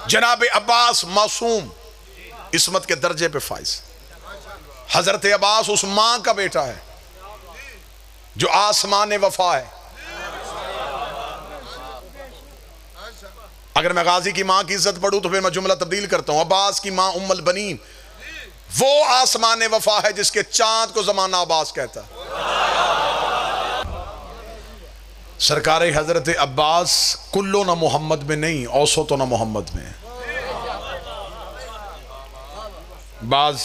जनाब अब्बास मासूम इस्मत के दर्जे पे फाइज। हजरत अब्बास उस मां का बेटा है जो आसमान वफा है। अगर मैं गाजी की मां की इज्जत पढ़ूं तो फिर मैं जुमला तब्दील करता हूं। अब्बास की मां उम्मुल बनीन वो आसमान वफा है जिसके चांद को जमाना अब्बास कहता है। सरकार हजरत अब्बास कुल्लो ना मोहम्मद में नहीं, औसो तो ना मोहम्मद में। बाज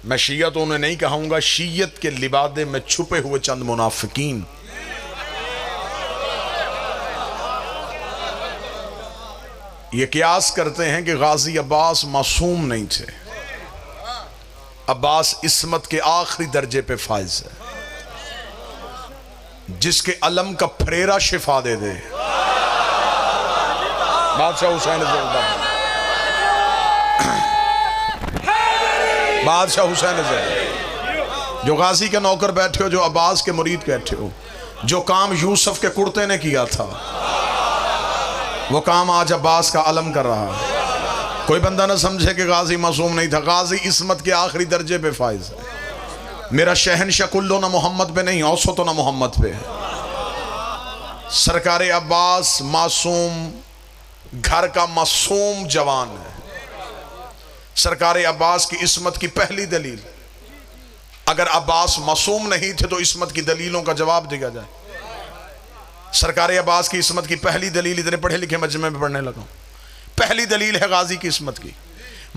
मैं शिया तो उन्हें नहीं कहूंगा, शीयत के लिबादे में छुपे हुए चंद मुनाफिकीन ये कियास करते हैं कि गाजी अब्बास मासूम नहीं थे। अब्बास इस्मत के आखिरी दर्जे पे फाइज है। जिसके अलम का फरेरा शिफा दे दे बादशाह हुसैन, बादशाह हुसैन जो गाजी के नौकर बैठे हो, जो अब्बास के मुरीद बैठे हो, जो काम यूसुफ के कुर्ते ने किया था वो काम आज अब्बास का अलम कर रहा है। कोई बंदा ना समझे कि गाजी मासूम नहीं था। गाजी इस्मत के आखिरी दर्जे पे फाइज है। मेरा शहनशाह कुल्लो ना मोहम्मद पे नहीं, औसो तो ना मोहम्मद पे है। सरकार अब्बास मासूम, घर का मासूम जवान है। सरकार अब्बास की इस्मत की पहली दलील, अगर अब्बास मासूम नहीं थे तो इस्मत की दलीलों का जवाब दिया जाए। सरकार अब्बास की इस्मत की पहली दलील, इतने पढ़े लिखे मजमे में पढ़ने लगा, पहली दलील है गाजी की इस्मत की,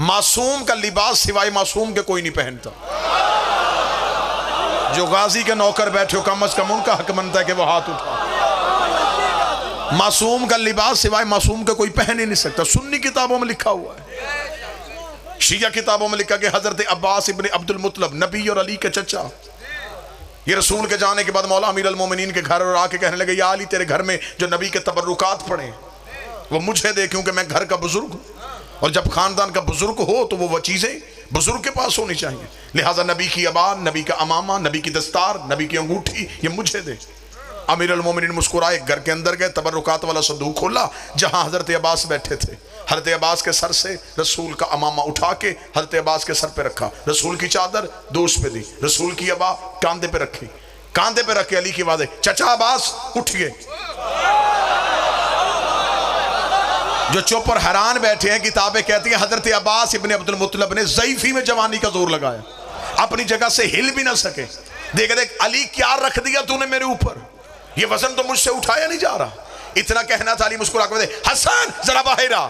मासूम का लिबास सिवाय मासूम के कोई नहीं पहनता। जो गाजी के नौकर बैठे हो, कम अज कम उनका हक बनता है कि वो हाथ उठा। मासूम का लिबास सिवाय मासूम के कोई पहन ही नहीं सकता। सुन्नी किताबों में लिखा हुआ है, शिया किताबों में लिखा कि हजरत अब्बास इब्ने अब्दुल मुत्तलब, नबी और अली के चचा, ये रसूल के जाने के बाद मौला अमीर अल मोमिनीन के घर और आके कहने लगे, या अली तेरे घर में जो नबी के तबर्रुकात पड़े वो मुझे दे, क्योंकि मैं घर का बुजुर्ग हूँ और जब खानदान का बुजुर्ग हो तो वो चीजें बुजुर्ग के पास होनी चाहिए। लिहाजा नबी की अबान, नबी का अमामा, नबी की दस्तार, नबी की अंगूठी ये मुझे दे। अमीर अल मोमिनीन मुस्कुराए, घर के अंदर गए, तबर्रुकात वाला संदूक खोला जहां हजरत अब्बास बैठे थे। हजरत अब्बास के सर से रसूल का अमामा उठा के हजरत अब्बास के सर पे रखा, रसूल की चादर दोष पे दी, रसूल की अबा कांधे पे रखी, कांधे पे रख के अली की आवाज, चचा अब्बास उठ गए। जो चुप और हैरान बैठे हैं, किताबें कहती हैं हजरत अब्बास इब्ने अब्दुल मुत्तलब ने ज़ईफ़ी में जवानी का जोर लगाया, अपनी जगह से हिल भी ना सके। देख देख अली क्या रख दिया तूने मेरे ऊपर, ये वजन तो मुझसे उठाया नहीं जा रहा। इतना कहना था, अली मुस्कुरा के बोले, हसन जरा बाहर आ।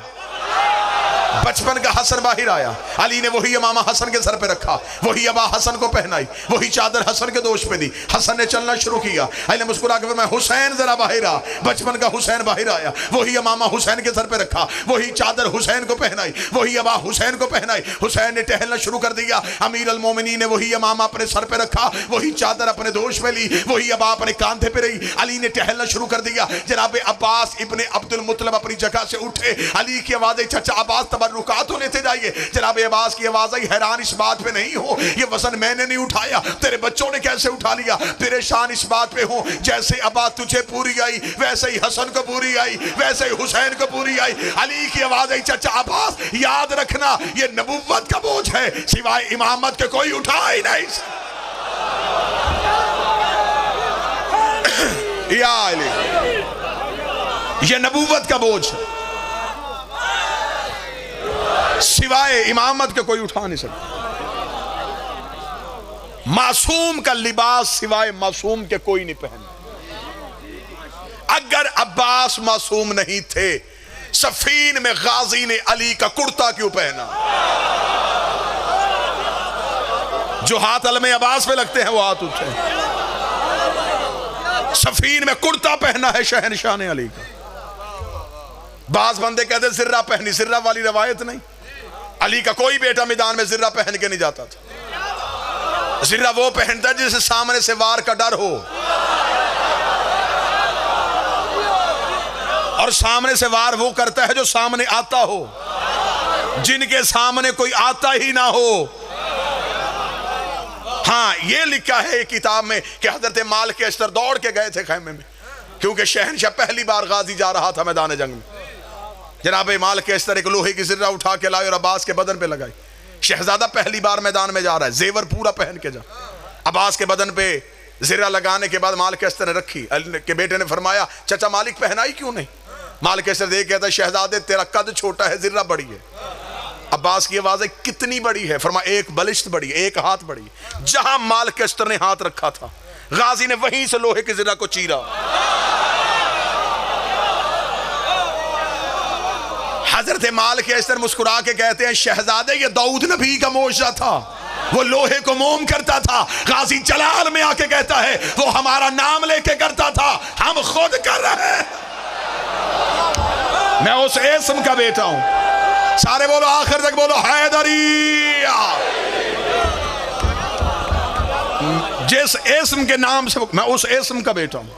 बचपन का हसन बाहर आया, अली ने वही इमामा हसन के सर पे रखा, वही अबा हसन को पहनाई, वही चादर हसन के दोष पे दी। हसन ने चलना शुरू किया, अली ने मुस्कुरा के मैं हुसैन जरा बाहर आ। बचपन का हुसैन बाहर आया, वही इमामा हुसैन के सर पे रखा, वही चादर हुसैन को पहनाई, वही अबा हुसैन को पहनाई। हुसैन ने टहलना शुरू कर दिया, अमीर अल मोमिनीन ने वही इमामा अपने सर पे रखा, वही चादर अपने दोष पे ली, वही अबा अपने कांधे पे रही। अली ने टहलना शुरू कर दिया। जनाब अब्बास इब्ने अब्दुल मुत्तलब अपनी जगह से उठे, अली की आवाज़, चचा अब्बास तबर्रुकात लेते जाइए। जनाब अब्बास की आवाज़ आई, हैरान इस बात पे नहीं हो ये वजन मैंने नहीं उठाया, तेरे बच्चों ने कैसे उठा लिया। परेशान इस बात पे हो जैसे अब्बा तुझे पूरी आई वैसे ही हसन को पूरी आई, वैसे ही हुसैन को पूरी आई। अली की आवाज़ आई, चचा अब्बास याद रखना ये नबुव्वत का बोझ है, सिवाय इमामत के कोई उठा ही नहीं। या अली ये नबुव्वत का बोझ है, सिवाय इमामत के कोई उठा नहीं सकता। मासूम का लिबास सिवाय मासूम के कोई नहीं पहना। अगर अब्बास मासूम नहीं थे, सफीन में गाजी ने अली का कुर्ता क्यों पहना? जो हाथ अलमे अब्बास पे लगते हैं वो हाथ उठे। सफीन में कुर्ता पहना है शहनशाह ने अली का। बाज बंदे कहते जिर्रा पहनी, जिर्रा वाली रवायत नहीं। अली का कोई बेटा मैदान में जिर्रा पहन के नहीं जाता था। जिर्रा वो पहनता जिसे सामने से वार का डर हो, और सामने से वार वो करता है जो सामने आता हो, जिनके सामने कोई आता ही ना हो। हाँ, ये लिखा है किताब में कि हजरत माल के अश्तर दौड़ के गए थे खैमे में, क्योंकि शहनशाह पहली बार गाजी जा रहा था मैदान जंग में। जनाब माल के इस तरह के लोहे की जिर्रा उठा के लाए और अब्बास के बदन पे लगाई। शहजादा पहली बार मैदान में जा रहा है, जेवर पूरा पहन के जा। अब्बास के बदन पे जिर्रा लगाने के बाद माल के इस तरह रखी। अली के बेटे ने फरमाया चाचा मालिक पहनाई क्यों नहीं? माल के इस तरह देख कहता है शहजादे तेरा कद छोटा है, जिर्रा बड़ी है। अब्बास की आवाज है कितनी बड़ी है? फरमा एक बलिश्त बड़ी है, एक हाथ बड़ी है। जहां माल के अस्तर ने हाथ रखा था गाजी ने वहीं से लोहे के जिर्रा को चीरा। हजरत माल के अस्तर मुस्कुरा के कहते हैं शहजादे ये दाऊद नबी का मोजा था, वो लोहे को मोम करता था। गाजी जलाल में आके कहता है वो हमारा नाम लेके करता था, हम खुद कर रहे हैं। मैं उस इस्म का बेटा हूं। सारे बोलो आखिर तक बोलो हैदरिया। जिस इस्म के नाम से मैं उस इस्म का बेटा हूं।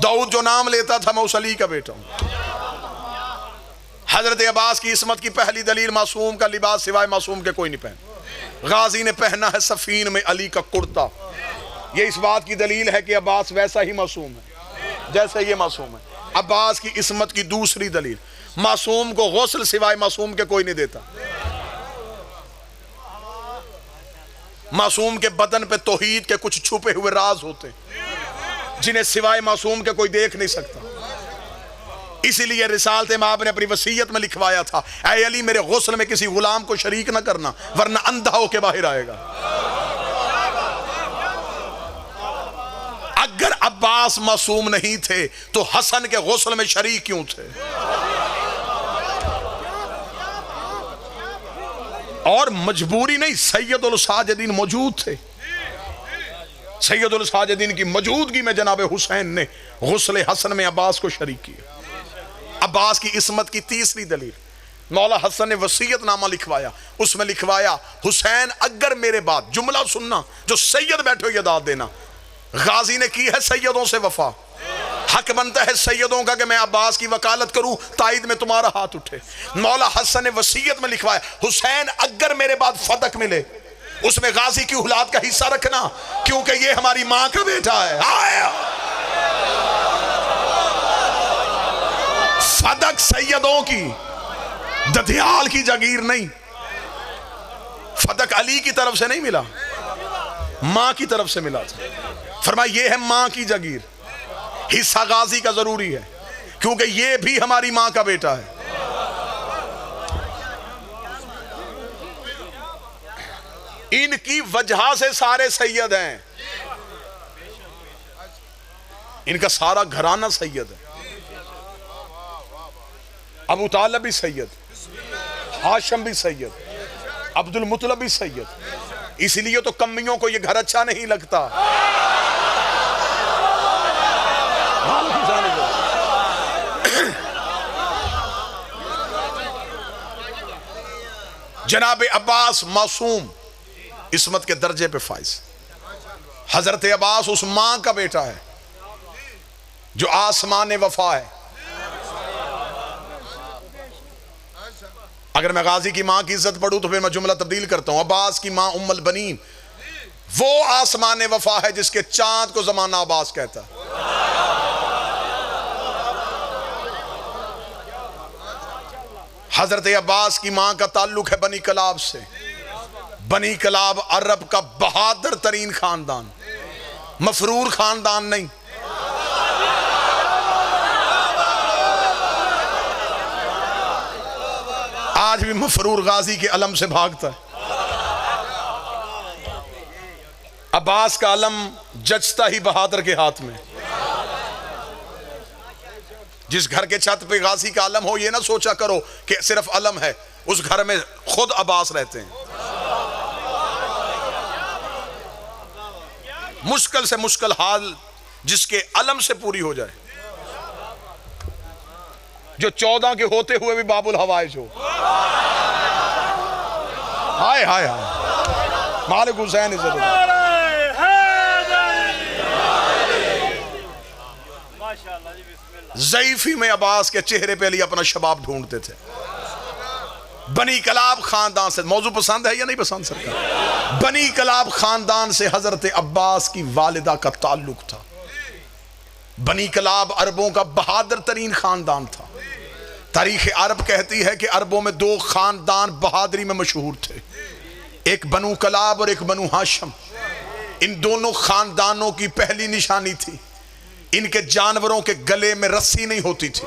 दाऊद जो नाम लेता था मैं उस अली का बेटा हूं। हजरत अब्बास की इस्मत की पहली दलील मासूम का लिबास सिवाय मासूम के कोई नहीं पहना। गाजी ने पहना है सफीन में अली का कुर्ता। ये इस बात की दलील है कि अब्बास वैसा ही मासूम है जैसे ये मासूम है। अब्बास की इस्मत की दूसरी दलील मासूम को गौसल सिवाय मासूम के कोई नहीं देता। मासूम के बदन पे तौहीद के कुछ छुपे हुए राज होते जिन्हें सिवाय मासूम के कोई देख नहीं सकता। इसीलिए रिसालत माब ने अपनी वसीयत में लिखवाया था ऐ अली मेरे गुस्ल में किसी गुलाम को शरीक न करना वरना अंधा होके बाहर आएगा। अगर अब्बास मासूम नहीं थे तो हसन के गुस्ल में शरीक क्यों थे? और मजबूरी नहीं, सैयदुल साजिदीन मौजूद थे। सैयदुल साजिदीन की मौजूदगी में जनाब हुसैन ने गुस्ल हसन में अब्बास को शरीक किया। अब्बास की इस्मत की तीसरी दलील मौला हसन ने वसीयतनामा लिखवाया। उसमें लिखवाया हुसैन अगर मेरे बाद जुमला सुनना जो सैयद बैठे हो ये दाद देना। गाजी ने की है सैयदों से वफा, हक बनता है सैयदों का कि मैं अब्बास की वकालत करूं, ताइद में तुम्हारा हाथ उठे। मौला हसन ने वसीयत में लिखवाया हुसैन अगर मेरे बाद फदक मिले उसमें गाजी की औलाद का हिस्सा रखना क्योंकि ये हमारी मां का बेटा है। आया फदक सैयदों की, दधियाल की जागीर नहीं। फदक अली की तरफ से नहीं मिला, मां की तरफ से मिला था। फरमाया ये है मां की जागीर, हिस्सा गाजी का जरूरी है क्योंकि ये भी हमारी मां का बेटा है। इनकी वजह से सारे सैयद हैं, इनका सारा घराना सैयद है। अबू तालिब भी सैयद, हाशिम भी सैयद, अब्दुल मुत्तलिब भी सैयद। इसलिए तो कम्मियों को ये घर अच्छा नहीं लगता। जनाब अब्बास मासूम इस्मत के दर्जे पे फाइज। हजरत अब्बास उस मां का बेटा है जो आसमान वफा है। अगर मैं गाजी की मां की इज्जत पढ़ूं तो फिर मैं जुमला तब्दील करता हूं। अब्बास की मां उम्मुल बनीन वो आसमान वफा है जिसके चांद को जमाना अब्बास कहता है। हजरत अब्बास की मां का ताल्लुक है बनी कलाब से। बनी कलाब अरब का बहादुर तरीन खानदान, मफरूर खानदान नहीं। आज भी मफरूर गाजी के अलम से भागता है। अब्बास का अलम जचता ही बहादुर के हाथ में। जिस घर के छत पे गाजी का अलम हो ये ना सोचा करो कि सिर्फ अलम है, उस घर में खुद अब्बास रहते हैं। मुश्किल से मुश्किल हाल जिसके अलम से पूरी हो जाए, जो 14 के होते हुए भी बाबुल हवाइज हो। हाय हाय हाय मालिक हुसैन ज़ईफी में अब्बास के चेहरे पे अली अपना शबाब ढूंढते थे। बनी कलाब खानदान से, मौजू पसंद है या नहीं पसंद सरकार? बनी कलाब खानदान से हजरत अब्बास की वालिदा का ताल्लुक था। बनी कलाब अरबों का बहादुर तरीन खानदान था। तारीख अरब कहती है कि अरबों में दो खानदान बहादुरी में मशहूर थे, एक बनु कलाब और एक बनु हाशम। इन दोनों खानदानों की पहली निशानी थी, इनके जानवरों के गले में रस्सी नहीं होती थी।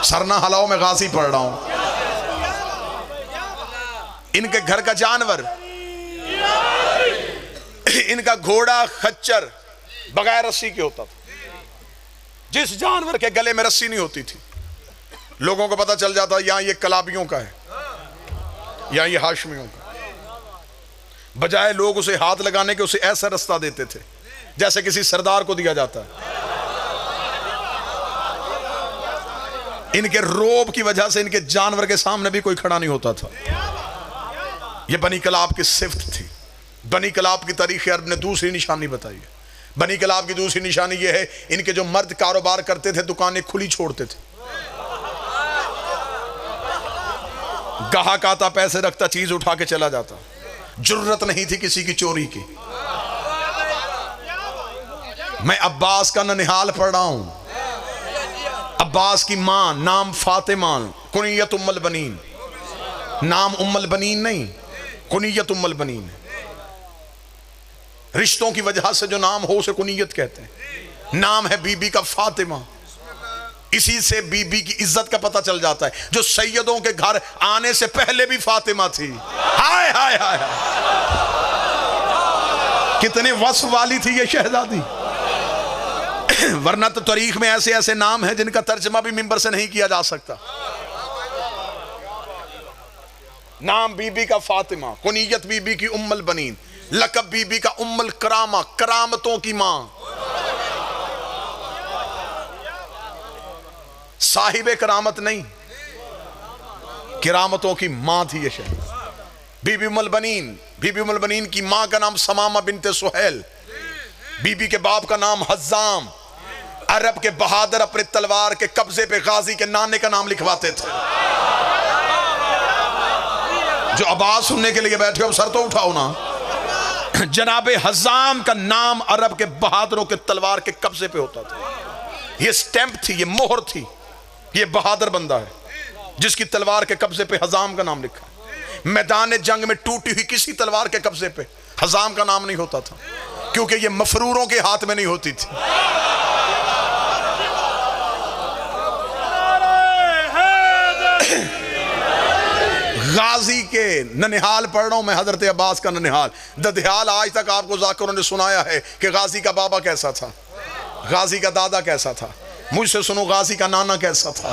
सरना हलाओ में गाजी पढ़ रहा हूं। इनके घर का जानवर, इनका घोड़ा खच्चर बगैर रस्सी के होता था। जिस जानवर के गले में रस्सी नहीं होती थी, लोगों को पता चल जाता यहां ये कलाबियों का है, यहां ये हाशमियों का। बजाय लोग उसे हाथ लगाने के उसे ऐसा रास्ता देते थे जैसे किसी सरदार को दिया जाता है। इनके रोब की वजह से इनके जानवर के सामने भी कोई खड़ा नहीं होता था। यह बनी कलाब की सिफ्त थी। बनी कलाब की तारीख अरब ने दूसरी निशानी बताई है। बनी कलाब की दूसरी निशानी यह है, इनके जो मर्द कारोबार करते थे दुकानें खुली छोड़ते थे। गाहक आता, पैसे रखता, चीज उठा के चला जाता। जुर्रत नहीं थी किसी की चोरी की। मैं अब्बास का ननिहाल पढ़ रहा हूं। अब्बास की मां नाम फातिमा, कुनियत उम्मुल बनीन। नाम उम्मुल बनीन नहीं, कुनियत उम्मुल बनीन। रिश्तों की वजह से जो नाम हो उसे कुनियत कहते हैं। नाम है बीबी का फातिमा। इसी से बीबी की इज्जत का पता चल जाता है। जो सैयदों के घर आने से पहले भी फातिमा थी। हाय हाय हाय, कितने वस्फ वाली थी ये शहजादी। वरना तो तारीख में ऐसे ऐसे नाम हैं जिनका तर्जमा भी मिंबर से नहीं किया जा सकता। नाम बीबी का फातिमा, कुनियत बीबी की उम्मुल बनीन, लकब बीबी का उम्मुल करामा, करामतों की मां। साहिबे करामत नहीं, किरामतों की मां थी ये शहर। बीबी उम्मुल बनीन, बीबी उम्मुल बनीन की मां का नाम समामा बिनते सुहैल, बीबी के बाप का नाम हज्जाम। अरब के बहादुर अपने तलवार के कब्जे पे गाजी के नाने का नाम लिखवाते थे। जो आवाज सुनने के लिए बैठे हो सर तो उठाओ ना। जनाबे हज्जाम का नाम अरब के बहादुरों के तलवार के कब्जे पे होता था। ये स्टैंप थी, ये मोहर थी, ये बहादुर बंदा है जिसकी तलवार के कब्जे पे हज्जाम का नाम लिखा। मैदान जंग में टूटी हुई किसी तलवार के कब्जे पे हज्जाम का नाम नहीं होता था, क्योंकि ये मफरूरों के हाथ में नहीं होती थी। गाजी के ननिहाल पढ़ रहा हूं मैं, हजरत अब्बास का ननिहाल। ददियाल आज तक आपको जाकिरों ने सुनाया है कि गाजी का बाबा कैसा था, गाजी का दादा कैसा था। मुझसे सुनो गाजी का नाना कैसा था।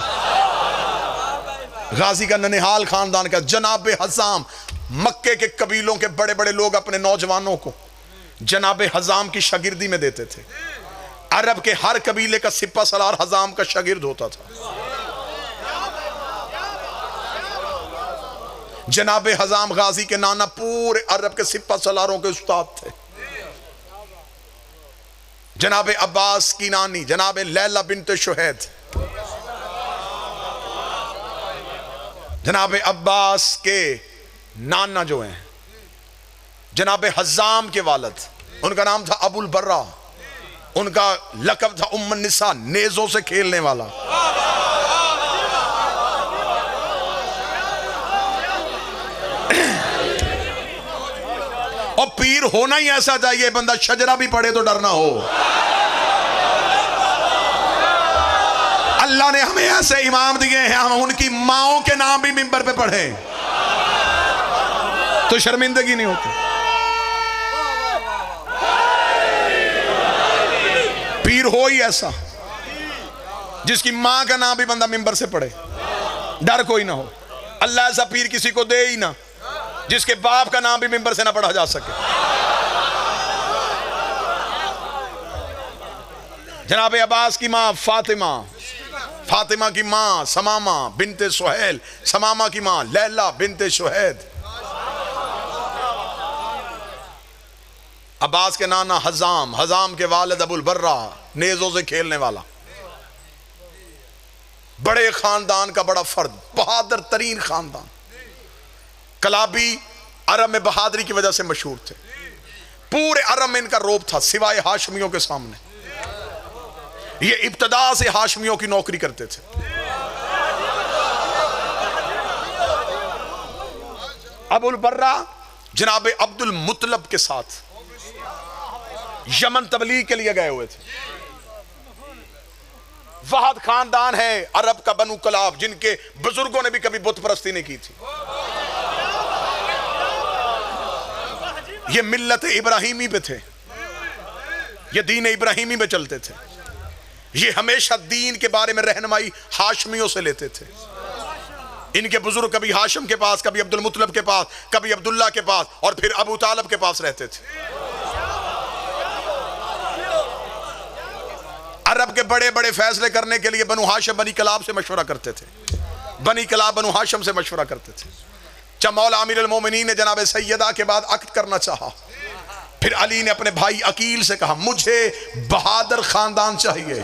गाजी का ननिहाल खानदान का जनाब हज्जाम। मक्के के कबीलों के बड़े बड़े लोग अपने नौजवानों को जनाब हज्जाम की शागिर्दी में देते थे। अरब के हर कबीले का सिपा सलार हज्जाम का शागिर्द होता था। जनाब हज्जाम गाजी के नाना पूरे अरब के सिपा सलारों के उस्ताद थे। जनाब अब्बास की नानी जनाब लैला बिनते शुहैद, जनाब अब्बास के नाना जो हैं जनाब हज्जाम के वालिद, उनका नाम था अबुल बर्रा। उनका लकब था उम्मुन निसा, नेजों से खेलने वाला। और पीर होना ही ऐसा चाहिए, बंदा शजरा भी पढ़े तो डरना हो। अल्लाह ने हमें ऐसे इमाम दिए हैं, हम उनकी माओं के नाम भी मिंबर पे पढ़े तो शर्मिंदगी नहीं होती। पीर हो ही ऐसा जिसकी मां का नाम भी बंदा मिंबर से पढ़े, डर कोई ना हो। अल्लाह ऐसा पीर किसी को दे ही ना जिसके बाप का नाम भी मिंबर से ना पढ़ा जा सके। जनाब अब्बास की मां फातिमा, फातिमा की मां समामा बिनते सुहैल, समामा की मां लैला बिनते शुहैद। अब्बास के नाना हज्जाम, हज्जाम के वालिद अबुल बर्रा, नेजों से खेलने वाला। बड़े खानदान का बड़ा फर्द, बहादुर तरीन खानदान। कलाबी अरब में बहादुरी की वजह से मशहूर थे। पूरे अरब में इनका रोब था सिवाय हाशमियों के सामने। ये इब्तदा से हाशमियों की नौकरी करते थे। अबुल बर्रा जनाब अब्दुल मुतलब के साथ यमन तबलीग के लिए गए हुए थे। वहाद खानदान है अरब का, बनु कलाब, जिनके बुजुर्गों ने भी कभी बुत परस्ती नहीं की थी। ये मिल्लत इब्राहिमी पे थे, ये दीन इब्राहिमी में चलते थे। ये हमेशा दीन के बारे में रहनुमाई हाशमियों से लेते थे। इनके बुजुर्ग कभी हाशिम के पास, कभी अब्दुल मुतलब के पास, कभी अब्दुल्ला के पास और फिर अबू तालब के पास रहते थे। अरब के बड़े बड़े फैसले करने के लिए बनु हाशिम बनी कलाब से मशवरा करते थे, बनी कलाब बनु हाशिम से मशवरा करते थे। जब मौला अमीर अल मोमिनीन ने जनाब सैयदा के बाद अक्द करना चाहा, फिर अली ने अपने भाई अकील से कहा मुझे बहादुर खानदान चाहिए।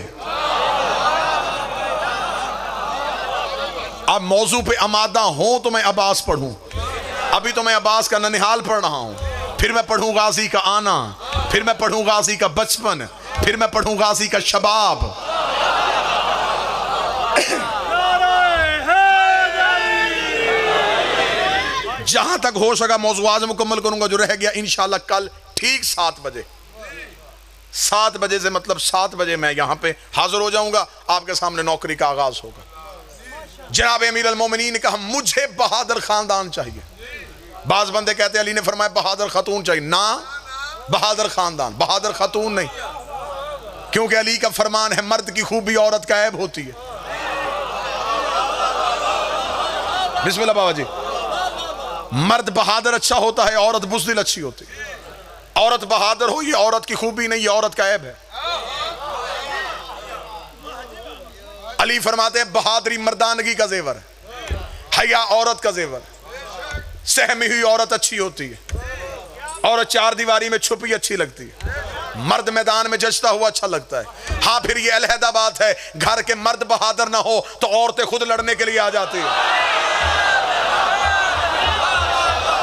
अब मौजू पे आमादा हूं तो मैं अब्बास पढ़ूं, अभी तो मैं अब्बास का ननिहाल पढ़ रहा हूं, फिर मैं पढ़ूं गाजी का आना, फिर मैं पढ़ूं गाजी का बचपन, फिर मैं पढ़ूं गाजी का शबाब। जहां तक हो सका मौजू आज मुकम्मल करूंगा, जो रह गया इंशाअल्लाह कल ठीक 7 बजे, 7 बजे से मतलब 7 बजे मैं यहां पे हाजिर हो जाऊंगा, आपके सामने नौकरी का आगाज होगा। जनाब अमीर अल मोमिनीन ने कहा मुझे बहादुर खानदान चाहिए। बाज बंदे कहते अली ने फरमाया बहादुर खातून चाहिए, ना बहादुर खानदान, बहादुर खातून नहीं, क्योंकि अली का फरमान है मर्द की खूबी औरत का ऐब होती है। बिस्मिल्लाह बाबा जी। मर्द बहादुर अच्छा होता है, औरत बुज़दिल अच्छी होती है। औरत बहादुर हो, ये औरत की खूबी नहीं, ये औरत का ऐब है। अली फरमाते हैं बहादुरी मर्दानगी का जेवर है, हया औरत का जेवर, सहमी हुई औरत अच्छी होती है, औरत 4 दीवारी में छुपी अच्छी लगती है, मर्द मैदान में जचता हुआ अच्छा लगता है। हाँ फिर ये अलहदा बात है, घर के मर्द बहादुर ना हो तो औरतें खुद लड़ने के लिए आ जाती है।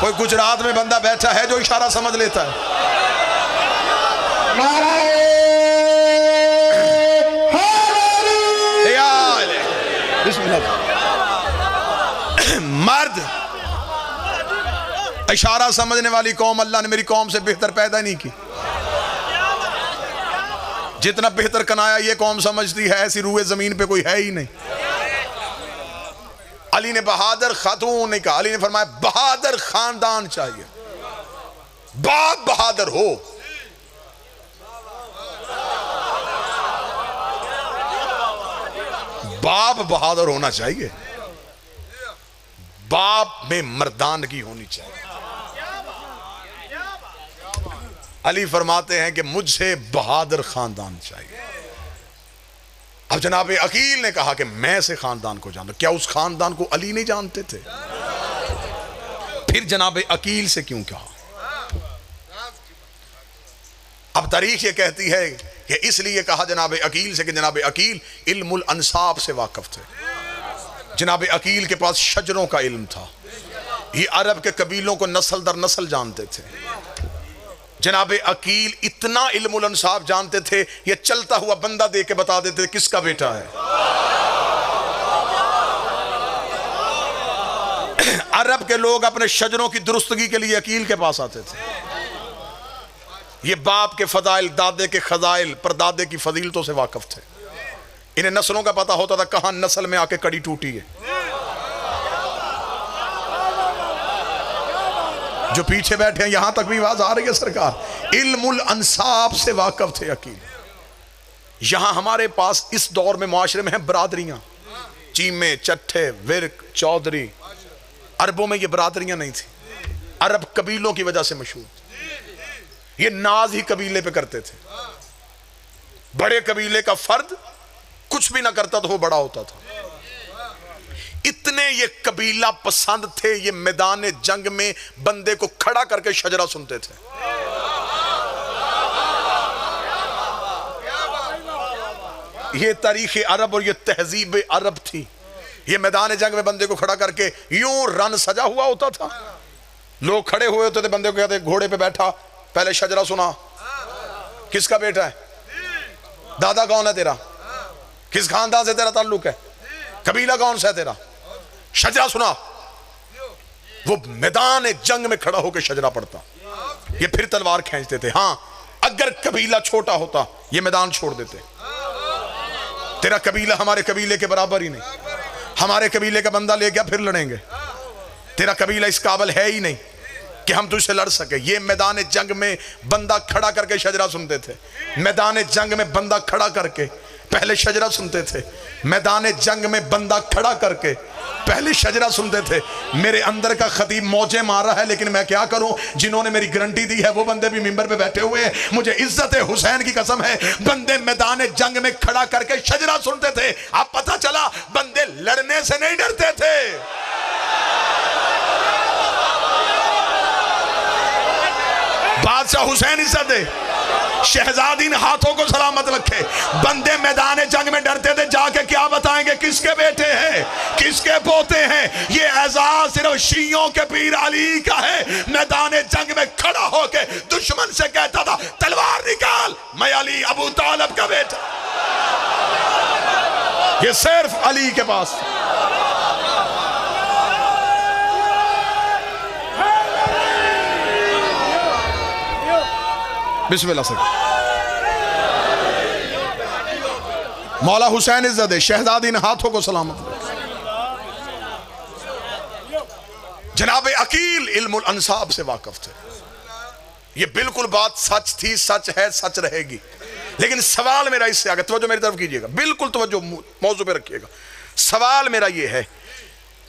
कोई गुजरात में बंदा बैठा है जो इशारा समझ लेता है। मर्द इशारा समझने वाली कौम अल्लाह ने मेरी कौम से बेहतर पैदा नहीं की। जितना बेहतर कनाया ये कौम समझती है, ऐसी रूए जमीन पे कोई है ही नहीं। अली ने बहादुर खातून नहीं कहा, अली ने फरमाया बहादुर खानदान चाहिए, बाप बहादुर हो। बाप बहादुर होना चाहिए, बाप में मर्दानगी होनी चाहिए। अली फरमाते हैं कि मुझे बहादुर खानदान चाहिए। अब जनाब अकील ने कहा कि मैं से खानदान को जानता। क्या उस खानदान को अली नहीं जानते थे? फिर जनाब अकील से क्यों कहा? अब तारीख ये कहती है कि इसलिए कहा जनाब अकील से कि जनाब अकील इल्मुल अंसाब से वाकिफ थे। जनाब अकील के पास शजरों का इल्म था, ये अरब के कबीलों को नस्ल दर नस्ल जानते थे। जनाब अकील इतना इल्मुल अंसाब जानते थे, ये चलता हुआ बंदा दे के बता देते किसका बेटा है। अरब के लोग अपने शजरों की दुरुस्तगी के लिए अकील के पास आते थे। ये बाप के फजाइल, दादे के खजाइल, परदादे की फजीलतों से वाकिफ थे। इन्हें नस्लों का पता होता था कहां नस्ल में आके कड़ी टूटी है। जो पीछे बैठे हैं यहां तक भी आवाज आ रही है सरकार। इल्मुल अंसाब से वाकिफ थे अकील। यहां हमारे पास इस दौर में मुआशरे में है बरादरियां, चीमे, चट्ठे, विरक, चौधरी। अरबों में ये बरादरियां नहीं थी, अरब कबीलों की वजह से मशहूर थी। ये नाज ही कबीले पे करते थे। बड़े कबीले का फर्द कुछ भी ना करता तो वो बड़ा होता था। इतने ये कबीला पसंद थे, ये मैदान जंग में बंदे को खड़ा करके शजरा सुनते थे। ये तारीख अरब और ये तहजीब अरब थी। ये मैदान जंग में बंदे को खड़ा करके यूं रन सजा हुआ होता था, लोग खड़े हुए होते थे, बंदे को कहते घोड़े पे बैठा, पहले शजरा सुना। किसका बेटा है? दादा कौन है तेरा? किस खानदान से तेरा ताल्लुक है? कबीला कौन सा है तेरा? शजरा सुना। वो मैदान जंग में खड़ा होकर शजरा पढ़ता, ये फिर तलवार खींचते थे। हाँ, अगर कबीला छोटा होता ये मैदान छोड़ देते। तेरा कबीला हमारे कबीले के बराबर ही नहीं, हमारे कबीले का बंदा ले गया फिर लड़ेंगे। तेरा कबीला इस काबिल है ही नहीं कि हम तुझसे लड़ सके। ये मैदान जंग में बंदा खड़ा करके शजरा सुनते थे। मैदान जंग में बंदा खड़ा करके पहले शजरा सुनते थे। मैदान जंग में बंदा खड़ा करके पहले शजरा सुनते थे। मेरे अंदर का खतीब मौजे मार रहा है, लेकिन मैं क्या करूं? जिन्होंने मेरी गारंटी दी है वो बंदे भी मिंबर पे बैठे हुए हैं। मुझे इज्जत हुसैन की कसम है, बंदे मैदान जंग में खड़ा करके शजरा सुनते थे। अब पता चला बंदे लड़ने से नहीं डरते थे। बादशाह हुसैन इज्जत दे, शहजादीन हाथों को सलामत रखे। बंदे मैदान जंग में डरते थे, जाके क्या बताएंगे किसके बेटे हैं, किसके पोते हैं। ये एजाज सिर्फ शियों के पीर अली का है। मैदान जंग में खड़ा होके दुश्मन से कहता था तलवार निकाल, मैं अली अबू तालिब का बेटा। ये सिर्फ अली के पास। बिस्मिल्लाह से मौला हुसैन इज्जत, शहजादी ने हाथों को सलामत। जनाब अकील इल्मुल अंसाब से वाकिफ थे। ये बिल्कुल बात सच थी, सच है, सच रहेगी। लेकिन सवाल मेरा इससे आगे, तवज्जो मेरी तरफ कीजिएगा, बिल्कुल तवज्जो मौजू पे रखिएगा। सवाल मेरा ये है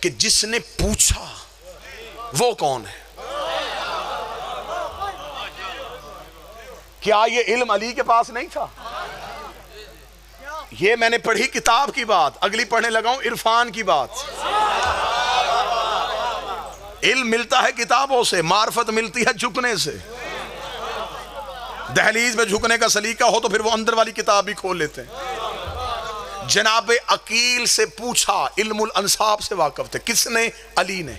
कि जिसने पूछा वो कौन है? क्या ये इल्म अली के पास नहीं था? ये मैंने पढ़ी किताब की बात, अगली पढ़ने लगा हूं इरफान की बात। इल्म मिलता है किताबों से, मार्फत मिलती है झुकने से। दहलीज में झुकने का सलीका हो तो फिर वो अंदर वाली किताब भी खोल लेते हैं। जनाब अकील से पूछा, इल्मुल अंसाब से वाकिफ थे। किसने? अली ने।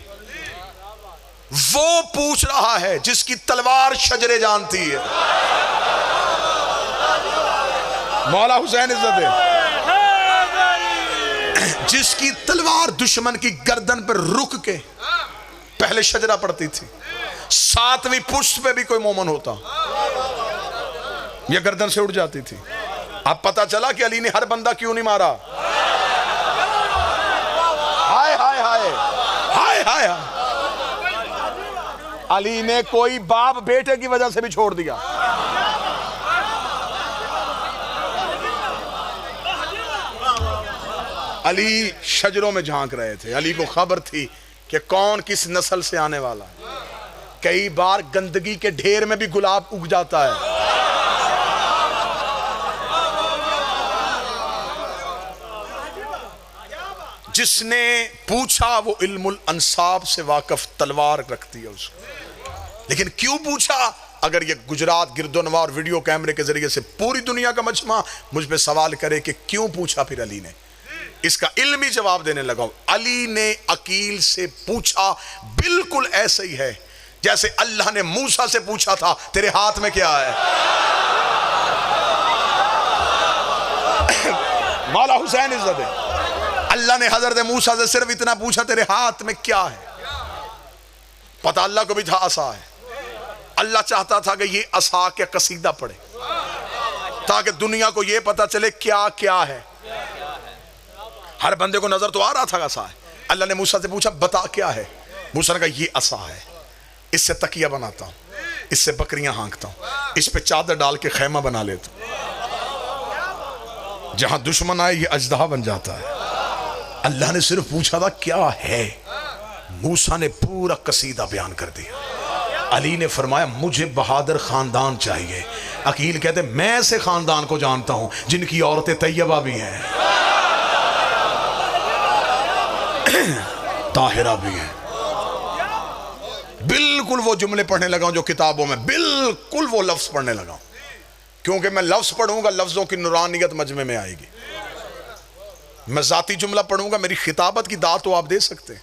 वो पूछ रहा है जिसकी तलवार शजरे जानती है। मौला हुसैन इज्जत है, जिसकी तलवार दुश्मन की गर्दन पर रुक के पहले शजरा पड़ती थी। 7वीं पुष्प पे भी कोई मोमन होता यह गर्दन से उड़ जाती थी। अब पता चला कि अली ने हर बंदा क्यों नहीं मारा। हाय हाय हाय हाय हाय। अली ने कोई बाप बेटे की वजह से भी छोड़ दिया। अली शजरों में झांक रहे थे। अली को खबर थी कि कौन किस नस्ल से आने वाला है। कई बार गंदगी के ढेर में भी गुलाब उग जाता है। जिसने पूछा वो इल्मुल अंसाब से वाकिफ, तलवार रखती है उसको। लेकिन क्यों पूछा? अगर ये गुजरात गिरदोनवा और वीडियो कैमरे के जरिए से पूरी दुनिया का मजमा मुझ पे सवाल करे कि क्यों पूछा, फिर अली ने इसका इल्मी जवाब देने लगा। अली ने अकील से पूछा, बिल्कुल ऐसे ही है जैसे अल्लाह ने मूसा से पूछा था तेरे हाथ में क्या है। मौला हुसैन इज्जत है, अल्लाह ने हजरत मूसा से सिर्फ इतना पूछा तेरे हाथ में क्या है। पता अल्लाह को भी था असा है। अल्लाह चाहता था कि ये असा के कसीदा पढ़े ताकि दुनिया को ये पता चले क्या क्या है। हर बंदे को नजर तो आ रहा था असा है। अल्लाह ने मूसा से पूछा बता क्या है। मूसा ने कहा ये असा है, इससे तकिया बनाता हूं, इससे बकरियां हाँकता हूं, इस पे चादर डाल के खैमा बना लेता हूं, जहां दुश्मन आए ये अजदहा बन जाता है। अल्लाह ने सिर्फ पूछा था क्या है। मूसा ने पूरा कसीदा बयान कर दिया। अली ने फरमाया मुझे बहादुर खानदान चाहिए। अकील कहते मैं ऐसे खानदान को जानता हूं जिनकी औरतें तैयबा भी हैं, ताहिरा भी है। बिल्कुल वो जुमले पढ़ने लगा जो किताबों में, बिल्कुल वो लफ्ज पढ़ने लगा, क्योंकि मैं लफ्ज पढ़ूंगा लफ्जों की नूरानियत मजमे में आएगी। मैं जाती जुमला पढ़ूंगा, मेरी खिताबत की दात तो आप दे सकते हैं।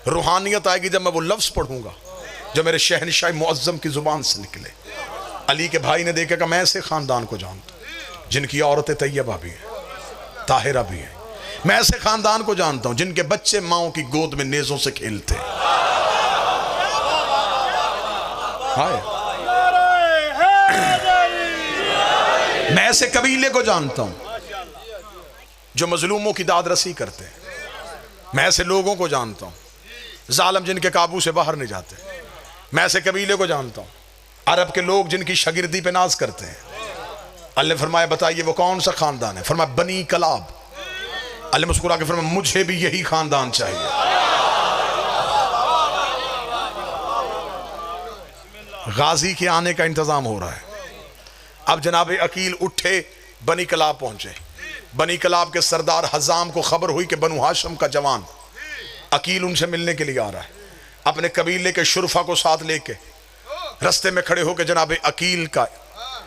रूहानियत आएगी जब मैं वो लफ्ज पढ़ूंगा जो मेरे शहनशाह मुअज्जम की जुबान से निकले। अली के भाई ने देखा कि मैं ऐसे खानदान को जानता हूं जिनकी औरतें तैयबा भी है, ताहिरा भी है। मैं ऐसे खानदान को जानता हूं जिनके बच्चे माओ की गोद में नेजों से खेलते हैं। मैं ऐसे कबीले को जानता हूं जो मजलूमों की दाद रसी करते हैं। मैं ऐसे लोगों को जानता हूं जालिम जिनके काबू से बाहर नहीं जाते। मैं ऐसे कबीले को जानता हूं अरब के लोग जिनकी शागिर्दी पे नाज करते हैं। अल्लाह ने फरमाया बताइए वो कौन सा खानदान है? फरमाया बनी कलाब। अल्लाह मुस्कुरा के फरमाया मुझे भी यही खानदान चाहिए। गाजी के आने का इंतजाम हो रहा है। अब जनाब अकील उठे, बनी कलाब पहुंचे। बनी कलाब के सरदार हजाम को खबर हुई कि बनु हाशम का जवान अकील उनसे मिलने के लिए आ रहा है। अपने कबीले के शुरफा को साथ लेके रास्ते में खड़े होकर जनाब अकील का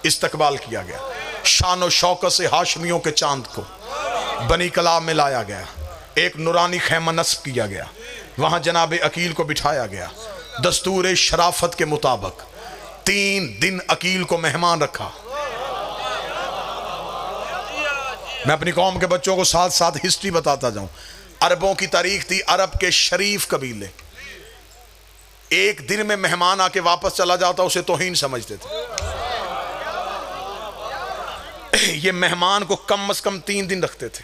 इस्तकबाल किया गया। शान और शौकत से हाशमियों के चांद को बनी कलाब में लाया गया। एक नूरानी खैमा नस्ब किया गया। वहां जनाब अकील को बिठाया गया। दस्तूर शराफत के मुताबिक 3 दिन अकील को मेहमान रखा। मैं अपनी कौम के बच्चों को साथ साथ हिस्ट्री बताता जाऊं। अरबों की तारीख थी, अरब के शरीफ कबीले एक दिन में मेहमान आके वापस चला जाता उसे तौहीन समझते थे। ये मेहमान को कम से कम 3 दिन रखते थे।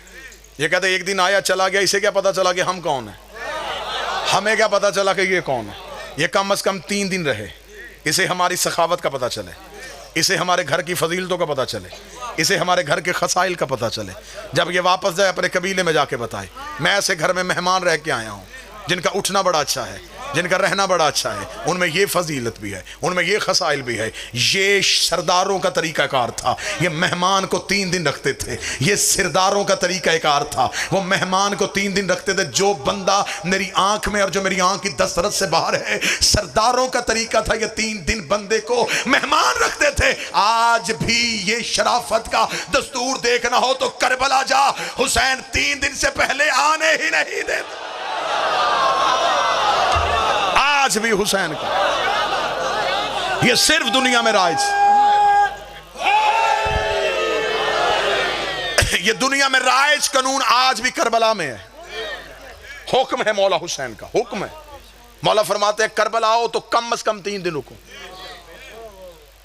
ये कहते एक दिन आया चला गया, इसे क्या पता चला कि हम कौन है, हमें क्या पता चला कि ये कौन है। ये कम से कम 3 दिन रहे, इसे हमारी सखावत का पता चले, इसे हमारे घर की फजीलतों का पता चले, इसे हमारे घर के खसाइल का पता चले। जब ये वापस जाए अपने कबीले में जाके बताए मैं ऐसे घर में मेहमान रह के आया हूँ जिनका उठना बड़ा अच्छा है, जिनका रहना बड़ा अच्छा है, उनमें ये फजीलत भी है, उनमें ये खसाइल भी है। ये सरदारों का तरीकाकार था। ये मेहमान को 3 दिन रखते थे। ये सरदारों का तरीकाकार था। वो मेहमान को 3 दिन रखते थे। जो बंदा मेरी आंख में और जो मेरी आंख की दस्तरस से बाहर है, सरदारों का तरीका था ये 3 दिन बंदे को मेहमान रखते थे। आज भी ये शराफत का दस्तूर देखना हो तो करबला जा, हुसैन 3 दिन से पहले आने ही नहीं देते। आज भी हुसैन का ये सिर्फ दुनिया में राज, ये दुनिया में राज कानून आज भी करबला में है। हुक्म है मौला हुसैन का, हुक्म है। मौला फरमाते हैं करबला आओ तो कम से कम 3 दिन रुको।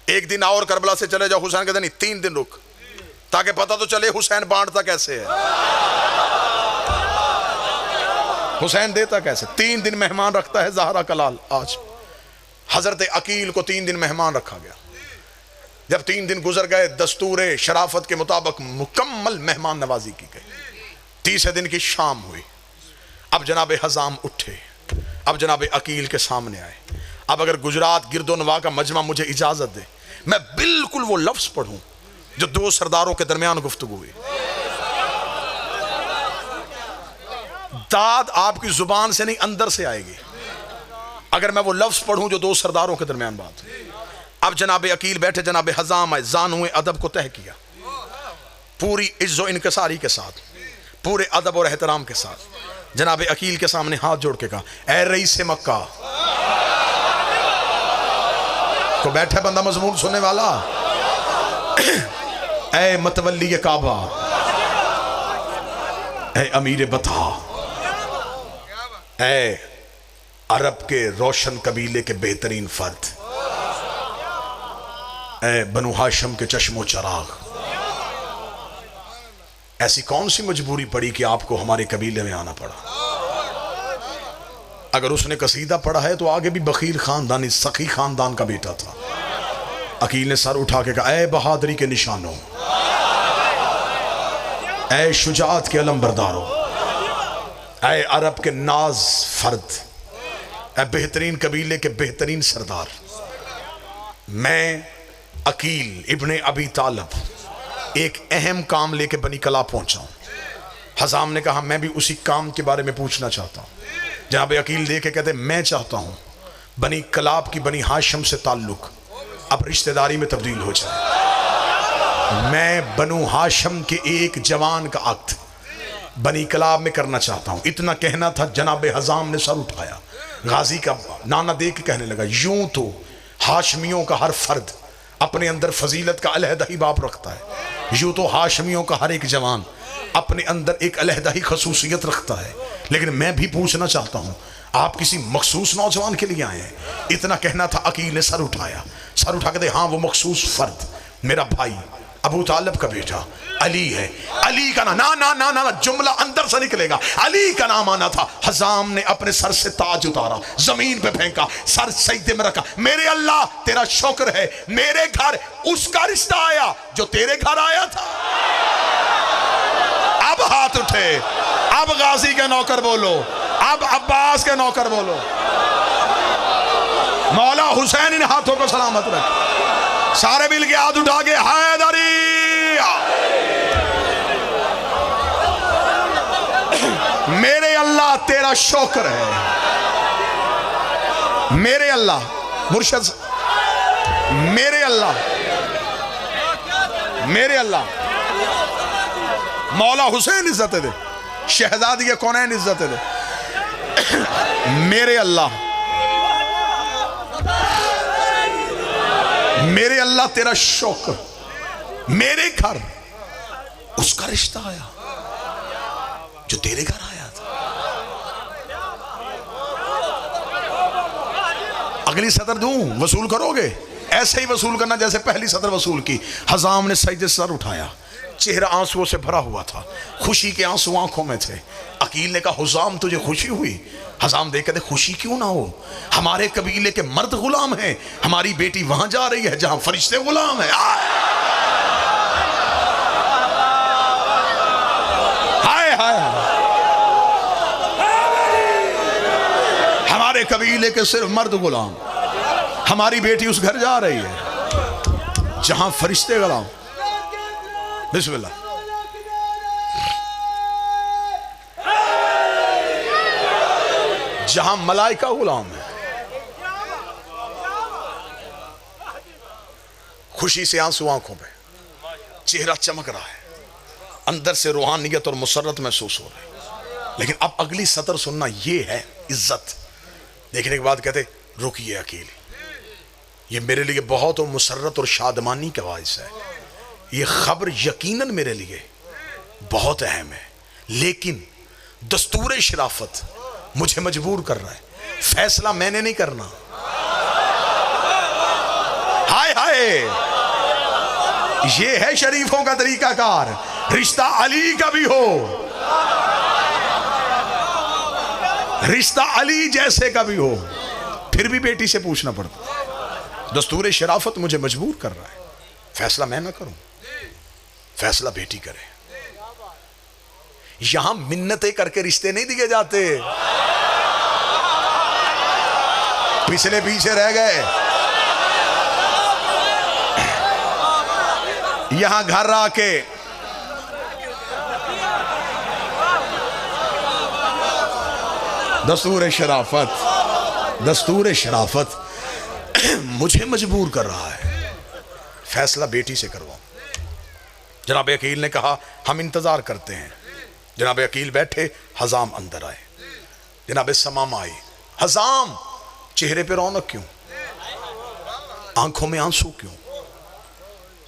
एक दिन और करबला से चले जाओ, हुसैन कहते नहीं 3 दिन रुक, ताकि पता तो चले हुसैन बांटता कैसे है, हुसैन देता कैसे। 3 दिन मेहमान रखता है ज़हरा का लाल। आज हजरत अकील को 3 दिन मेहमान रखा गया। जब 3 दिन गुजर गए, दस्तूर शराफत के मुताबिक मुकम्मल मेहमान नवाजी की गई। 30वें दिन की शाम हुई। अब जनाब हजाम उठे, अब जनाब अकील के सामने आए। अब अगर गुजरात गिरदोनवा का मजमा मुझे इजाजत दे, मैं बिल्कुल वो लफ्ज पढ़ूं जो 2 सरदारों के दरमियान गुफ्तगू हुई। दाद आपकी जुबान से नहीं अंदर से आएगी अगर मैं वो लफ्ज पढ़ूं जो 2 सरदारों के दरमियान बात। अब जनाब अकील बैठे, जनाब हजाम आए, जानूए अदब को तय किया पूरी इज्जो इनकसारी के साथ, पूरे अदब और एहतराम के साथ। जनाब अकील के सामने हाथ जोड़ के कहा, ऐ रईस मक्का। तो बैठा बंदा मजमून सुनने वाला, ऐ मतवल्ली काबा, ऐ अमीर बता, ऐ अरब के रोशन कबीले के बेहतरीन फर्द, ऐ बनु हाशम के चश्मो चराग, ऐसी कौन सी मजबूरी पड़ी कि आपको हमारे कबीले में आना पड़ा। अगर उसने कसीदा पढ़ा है तो आगे भी बखील खानदानी सखी खानदान का बेटा था। अकील ने सर उठा के कहा, ऐ बहादुरी के निशानों, ऐ शुजात के अलमबरदारों, ऐ अरब के नाज फर्द, ऐ बेहतरीन कबीले के बेहतरीन सरदार, मैं अकील इब्ने अबी तालब एक अहम काम लेके बनी कला पहुंचा हूं। हजाम ने कहा, मैं भी उसी काम के बारे में पूछना चाहता हूं। जनाब अकील देखे कहते, मैं चाहता हूं बनी कलाब की बनी हाशम से ताल्लुक अब रिश्तेदारी में तब्दील हो जाए। मैं बनु हाशम के एक जवान का अक्द बनी कलाब में करना चाहता हूं। इतना कहना था, जनाब हजाम ने सर उठाया, गाजी का नाना देख के कहने लगा, यूं तो हाशमियों का हर फर्द अपने अंदर फजीलत का अलहदा ही बाप रखता है। यूँ तो हाशमियों का हर एक जवान अपने अंदर एक अलहदा ही खसूसियत रखता है, लेकिन मैं भी पूछना चाहता हूँ, आप किसी मखसूस नौजवान के लिए आए हैं? इतना कहना था, अकील ने सर उठाया, सर उठा के दे, हाँ वो मखसूस फर्द मेरा भाई अबू तालिब का बेटा अली है। अली का ना ना ना ना ना जुमला अंदर से निकलेगा। अली का नाम आना था। हजाम ने अपने सर से ताज उतारा, जमीन पे फेंका, सर सजदे में रखा। मेरे अल्लाह तेरा शुक्र है, मेरे घर उसका रिश्ता आया जो तेरे घर आया था। अब हाथ उठे, अब गाजी के नौकर बोलो, अब अब्बास के नौकर बोलो। मौला हुसैन इन हाथों को सलामत रख। सारे मिल के हाथ उठा के हैदरी। मेरे अल्लाह तेरा शुक्र है, मेरे अल्लाह मुर्शद, मेरे अल्लाह, मेरे अल्लाह मौला हुसैन इज्जत दे, शहजादी के कौनैन इज्जत दे। मेरे अल्लाह, मेरे अल्लाह तेरा शुक्र, मेरे घर उसका रिश्ता आया जो तेरे घर आया था। अगली सदर दूं, वसूल करोगे? ऐसे ही वसूल करना जैसे पहली सदर वसूल की। हजाम ने सजदे से सर उठाया, चेहरा आंसुओं से भरा हुआ था, खुशी के आंसू आंखों में थे। अकील ने कहा, हुजाम तुझे खुशी हुई? हजाम देख कहते, खुशी क्यों ना हो, हमारे कबीले के मर्द गुलाम हैं, हमारी बेटी वहां जा रही है जहां फरिश्ते गुलाम है। हाय हाय, हमारे कबीले के सिर्फ मर्द गुलाम, हमारी बेटी उस घर जा रही है जहां फरिश्ते गुलाम। बिस्मिल्लाह। जहां मलाइका गुलाम है। खुशी से आंसू आंखों पे, चेहरा चमक रहा है, अंदर से रूहानियत और मुसर्रत महसूस हो रही है। लेकिन अब अगली सतर सुनना, ये है इज्जत। देखने के बाद कहते, रुकिए अकील, ये मेरे लिए बहुत मुसर्रत और शादमानी का बाइस है। ये खबर यकीनन मेरे लिए बहुत अहम है, लेकिन दस्तूर शराफत मुझे मजबूर कर रहा है, फैसला मैंने नहीं करना। हाय हाय, ये है शरीफों का तरीकाकार। रिश्ता अली का भी हो, रिश्ता अली जैसे का भी हो, फिर भी बेटी से पूछना पड़ता। दस्तूर शराफत मुझे मजबूर कर रहा है, फैसला मैं ना करूं, फैसला बेटी करे। यहां मिन्नतें करके रिश्ते नहीं दिए जाते, पिछले पीछे रह गए। यहां घर आके दस्तूर शराफत, दस्तूर शराफत मुझे मजबूर कर रहा है, फैसला बेटी से करवाओ। जनाब अकील ने कहा, हम इंतजार करते हैं। जनाब अकील बैठे, हजाम अंदर आए, जनाब समामा आई। हजाम, चेहरे पे रौनक क्यों, आंखों में आंसू क्यों?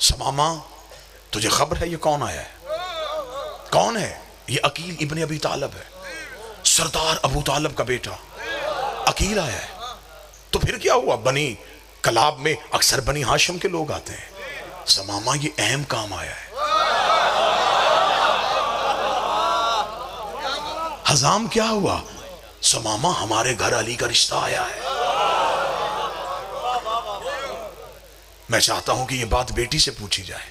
समामा, तुझे खबर है ये कौन आया है? कौन है? ये अकील इब्ने अबी तालिब है, सरदार अबू तालिब का बेटा अकील आया है। तो फिर क्या हुआ? बनी कलाब में अक्सर बनी हाशिम के लोग आते हैं। समामा, ये अहम काम आया है। हजाम, क्या हुआ? समामा, हमारे घर अली का रिश्ता आया है। मैं चाहता हूं कि यह बात बेटी से पूछी जाए।